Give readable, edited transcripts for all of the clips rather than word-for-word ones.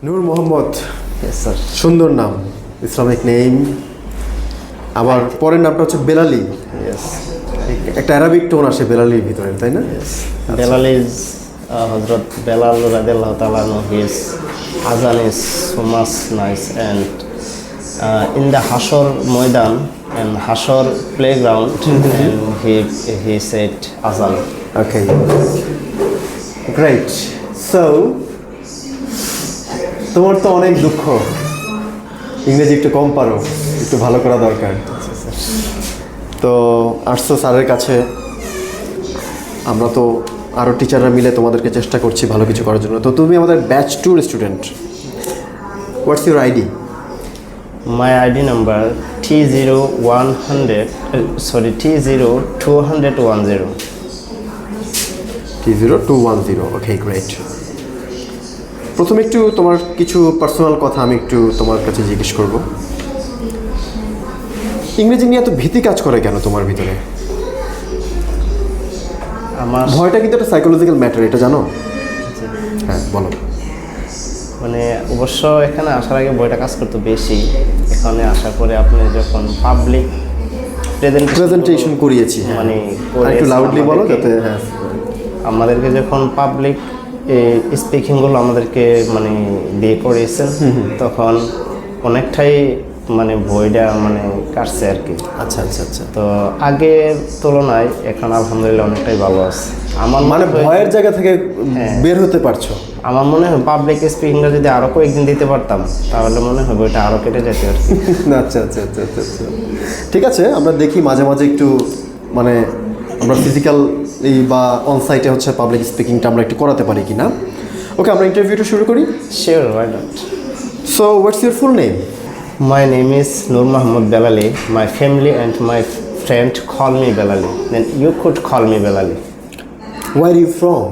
নূর Mohammad, Yes, sir. সুন্দর নাম, Islamic name. আবার পরের নামটা হচ্ছে বেলালি। Yes. একটা অ্যারাবিক টোন আসে বেলালির ভিতরে, তাই না? Yes. Belal is Hazrat Belal radiallahu ta'ala anhu. His azan is so much nice, and in the Hashor Moidan and Hashor playground, and he said azan. Okay, great. So তোমার তো অনেক দুঃখ, ইংরেজি একটু কম পারো, একটু ভালো করা দরকার। তো আসছো স্যারের কাছে, আমরা তো আরও টিচাররা মিলে তোমাদেরকে চেষ্টা করছি ভালো কিছু করার জন্য। তো তুমি আমাদের batch 2 student. What's your ID? My ID number T0210. T0210। Okay, great. প্রথমে একটু তোমার কিছু পার্সোনাল কথা আমি একটু তোমার কাছে জিজ্ঞেস করব। ইংরেজি নিয়ে এত ভীতি কাজ করে কেন তোমার ভিতরে? আমার ভয়টা কিন্তু একটা সাইকোলজিক্যাল ম্যাটার, এটা জানো? হ্যাঁ, বলো। মানে অবশ্য এখানে আসার আগে বইটা কাজ করতো বেশি, এখানে আসার পরে আপনি যখন পাবলিক প্রেজেন্টেশন করিয়েছি, মানে একটু লাউডলি বলো যাতে। হ্যাঁ, আমাদেরকে যখন পাবলিক স্পিকিংগুলো আমাদেরকে মানে দিয়ে করিয়েছেন, তখন অনেকটাই মানে বইটা মানে কাটছে আর কি। আচ্ছা আচ্ছা আচ্ছা। তো আগের তুলনায় এখন আলহামদুলিল্লাহ অনেকটাই ভালো আছে। আমার মানে ভয়ের জায়গা থেকে বের হতে পারছো? আমার মনে হয় পাবলিক স্পিকিংটা যদি আরও কয়েকদিন দিতে পারতাম তাহলে মনে হয় বইটা আরও কেটে যেত আর কি। আচ্ছা আচ্ছা আচ্ছা আচ্ছা আচ্ছা, ঠিক আছে। আমরা দেখি মাঝে মাঝে একটু মানে আমরা ফিজিক্যাল এই বা অনসাইটে হচ্ছে পাবলিক স্পিকিংটা আমরা একটু করাতে পারি কি না। ওকে, আমরা ইন্টারভিউটা শুরু করি। Sure, why not? So what's your full name? My name is Nur Mohammad Belali. My family and my friend call me Belali. Then you could call me Belali. Where are you from?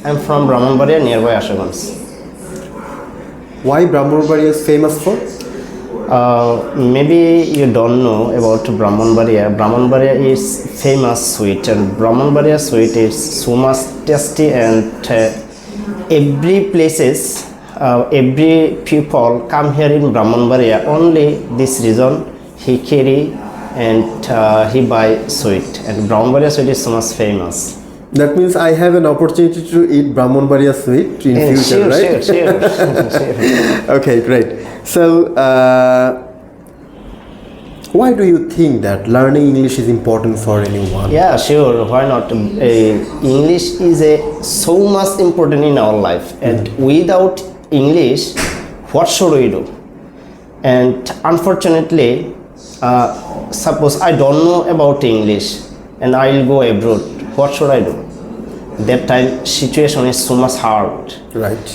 I'm from Brahmanbaria, nearby Ashaganj. Why Brahmanbaria is famous for? Maybe you don't know about Brahmanbaria. Brahmanbaria is famous sweet, and Brahmanbaria sweet is so much tasty, and every places, every people come here in Brahmanbaria. Only this reason he carry and he buy sweet, and Brahmanbaria sweet is so much famous. That means I have an opportunity to eat Brahmanbaria sweet in future, sure, right? Sure. Okay, great. So, why do you think that learning English is important for anyone? Yeah, sure. Why not? English is so much important in our life, and without English, what should we do? And unfortunately, suppose I don't know about English and I'll go abroad. What should I do? That time situation is so much hard. Right.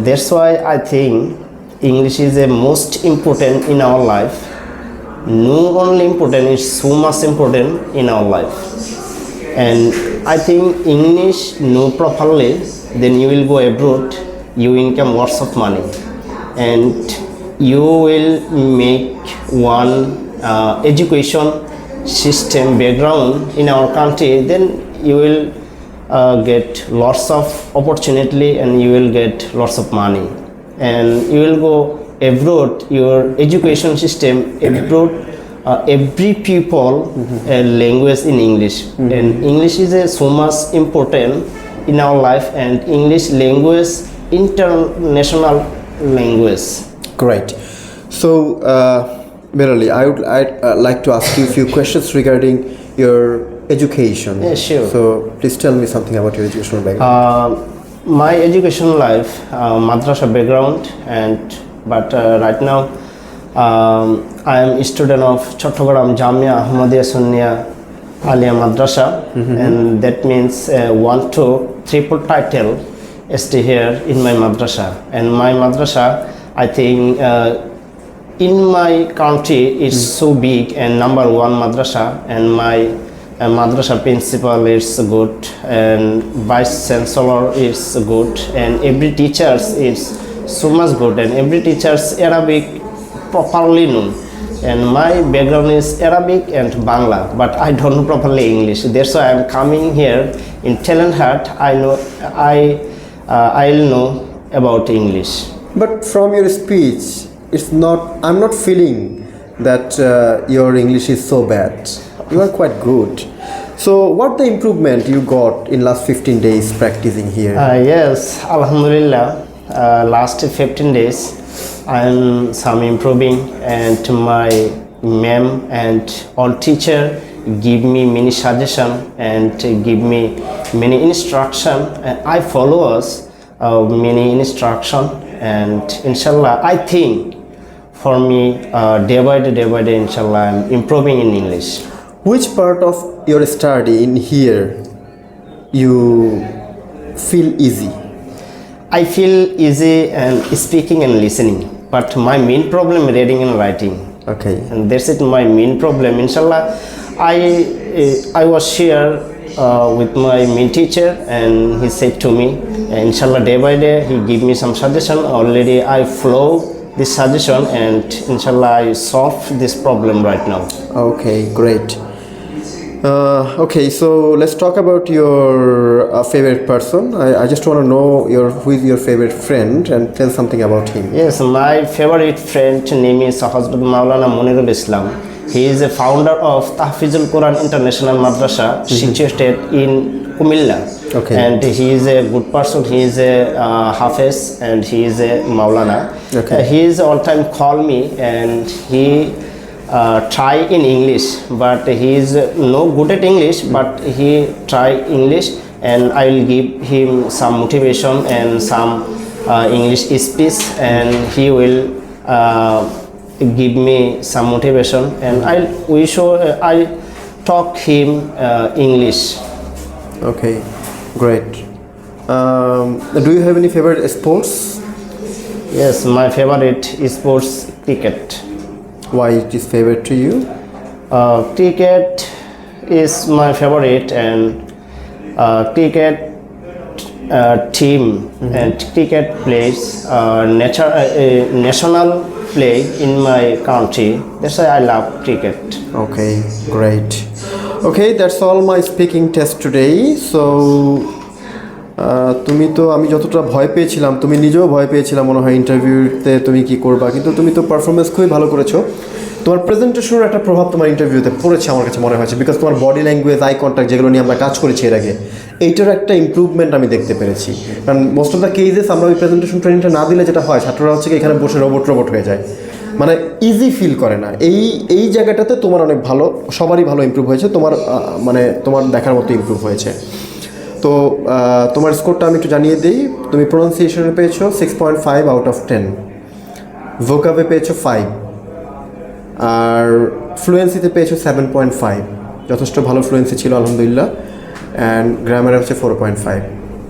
That's why I think English is the most important in our life. No only important, is so much important in our life. And I think English know properly, then you will go abroad, you income lots of money, and you will make one education system background in our country. Then you will get lots of opportunity, and you will get lots of money, and you will go abroad. Your education system abroad, every people language in English, and English is so much important in our life, and English language international language. Great. So, Berali, I'd like to ask you a few questions regarding your education. Yeah, sure. So, please tell me something about your educational background. My education life, madrasa background, but right now I am a student of Chattogram Jamia Ahmadiyya Sunniya Aliyah Madrasa, and that means 1 to 3 title stay here in my madrasa. And my madrasa, I think in my country is so big and number 1 madrasa, and my madrasa principal is good, and vice chancellor is good, and every teachers is so much good, and every teachers Arabic properly known. And my background is Arabic and Bangla, but I don't know properly English. That's why I'm coming here in TalentHut. I'll know about English. But from your speech, it's not. I'm not feeling that your English is so bad. You are quite good. So, what the improvement you got in last 15 days practicing here? Yes, Alhamdulillah. Last 15 days, I'm some improving, and my ma'am and all teacher give me many suggestion and give me many instruction, and I follow us many instruction, and inshallah I think for me day by day inshallah I'm improving in English. Which part of your study in here you feel easy? I feel easy and speaking and listening, but my main problem reading and writing. Okay. And that's it, my main problem. Inshallah, I was share with my main teacher, and he said to me, inshallah, day by day, he give me some suggestion. Already, I follow this suggestion, and inshallah, I solve this problem right now. Okay, great. Okay, so let's talk about your favorite person. I just want to know who is your favorite friend and tell something about him. Yes, my favorite friend name is Hazrat Maulana Munirul Islam. He is a founder of Tahfizul Quran International Madrasa, situated in Kumilla. Okay. And he is a good person. He is a Hafiz, and he is a Maulana. Okay. He is all time call me, and he try in English, but he is no good at English, but he try English, and I will give him some motivation and some English speech, and he will give me some motivation, and I talk him English. Okay, great. Do you have any favorite sports? Yes, my favorite sports cricket. Why it is favorite to you? Cricket is my favorite, and cricket team and cricket plays national play in my country. That's why I love cricket. Okay, great. Okay, that's all my speaking test today. So তুমি তো আমি যতটা ভয় পেয়েছিলাম, তুমি নিজেও ভয় পেয়েছিলাম মনে হয় ইন্টারভিউতে তুমি কি করবা, কিন্তু তুমি তো পারফরমেন্স খুবই ভালো করেছো। তোমার প্রেজেন্টেশনের একটা প্রভাব তোমার ইন্টারভিউতে পড়েছে আমার কাছে মনে হয়েছে, বিকজ তোমার বডি ল্যাঙ্গুয়েজ, আই কন্ট্যাক্ট, যেগুলো নিয়ে আমরা কাজ করেছি এর আগে, এইটার একটা ইমপ্রুভমেন্ট আমি দেখতে পেরেছি। কারণ মোস্ট অফ দ্য কেসেস আমরা ওই প্রেজেন্টেশন ট্রেনিংটা না দিলে যেটা হয়, ছাত্ররা হচ্ছে কি এখানে বসে রোবট হয়ে যায়, মানে ইজি ফিল করে না। এই জায়গাটাতে তোমার অনেক ভালো, সবারই ভালো ইমপ্রুভ হয়েছে, তোমার মানে তোমার দেখার মতো ইমপ্রুভ হয়েছে। তো তোমার স্কোরটা আমি একটু জানিয়ে দিই। তুমি প্রোনাউন্সিয়েশনে পেয়েছো 6.5 আউট অফ 10, ভোকাবে পেয়েছো 5, আর ফ্লুয়েন্সিতে পেয়েছো 7.5, যথেষ্ট ভালো ফ্লুয়েন্সি ছিল আলহামদুলিল্লাহ। অ্যান্ড গ্রামারে হচ্ছে 4.5।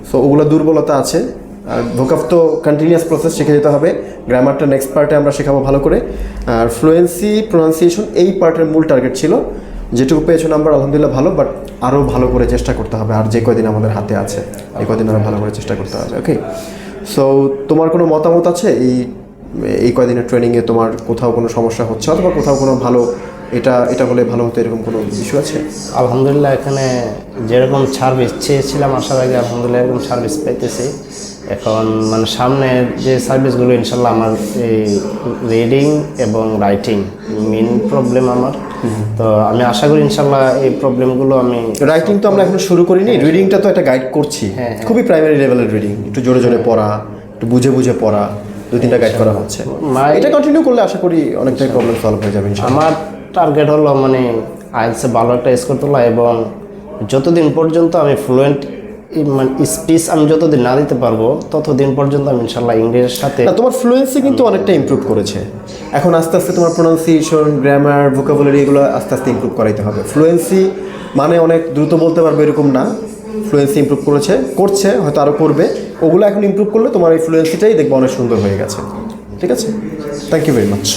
সো ওগুলো দুর্বলতা আছে। আর ভোকাব তো কন্টিনিউয়াস প্রসেস, শিখে যেতে হবে। গ্রামারটা নেক্সট পার্টে আমরা শেখাবো ভালো করে। আর ফ্লুয়েন্সি, প্রোনাউন্সিয়েশন এই পার্টের মূল টার্গেট ছিল। যেটুকু পেয়েছো নাম্বার আলহামদুলিল্লাহ ভালো, বাট আরও ভালো করে চেষ্টা করতে হবে। আর যে কয়দিন আমাদের হাতে আছে এই কয়দিন আরও ভালো করে চেষ্টা করতে হবে। ওকে, সো তোমার কোনো মতামত আছে এই কয়দিনের ট্রেনিংয়ে? তোমার কোথাও কোনো সমস্যা হচ্ছে, অথবা কোথাও কোনো ভালো এটা হলে ভালো হতো, এরকম কোনো ইস্যু আছে? আলহামদুলিল্লাহ, এখানে যেরকম সার্ভিস চেয়েছিলাম আসার আগে আলহামদুলিল্লাহ এরকম সার্ভিস পেতেছি। এখন মানে সামনে যে সার্ভিসগুলো ইনশাল্লাহ, আমার এই রিডিং এবং রাইটিং মেন প্রবলেম আমার। তো আমি আশা করি ইনশাল্লাহ এই প্রবলেমগুলো আমি। রাইটিং তো আমরা এখন শুরু করিনি, রিডিংটা তো একটা গাইড করছি। খুবই প্রাইমারি লেভেলের রিডিং, একটু জোরে জোরে পড়া, একটু বুঝে পড়া, 2-3টা গাইড করা হচ্ছে। এটা কন্টিনিউ করলে আশা করি অনেকটাই প্রবলেম সলভ হয়ে যাবে ইনশাআল্লাহ। আমার টার্গেট হলো মানে আইএলটিএসে ভালো একটা স্কোর তোলা, এবং যতদিন পর্যন্ত আমি ফ্লুয়েন্ট মানে স্পিচ আমি যতদিন না দিতে পারবো ততদিন পর্যন্ত আমি ইনশাল্লাহ ইংলিশের সাথে। তোমার ফ্লুয়েন্সি কিন্তু অনেকটা ইমপ্রুভ করেছে। এখন আস্তে আস্তে তোমার প্রোনাউন্সিয়েশন, গ্রামার, ভোকাবুলারি এগুলো আস্তে আস্তে ইমপ্রুভ করাইতে হবে। ফ্লুয়েন্সি মানে অনেক দ্রুত বলতে পারবে এরকম না, ফ্লুয়েন্সি ইমপ্রুভ করছে, হয়তো আরও করবে। ওগুলো এখন ইমপ্রুভ করলে তোমার এই ফ্লুয়েন্সিটাই দেখবো অনেক সুন্দর হয়ে গেছে। ঠিক আছে, থ্যাংক ইউ ভেরি মাচ।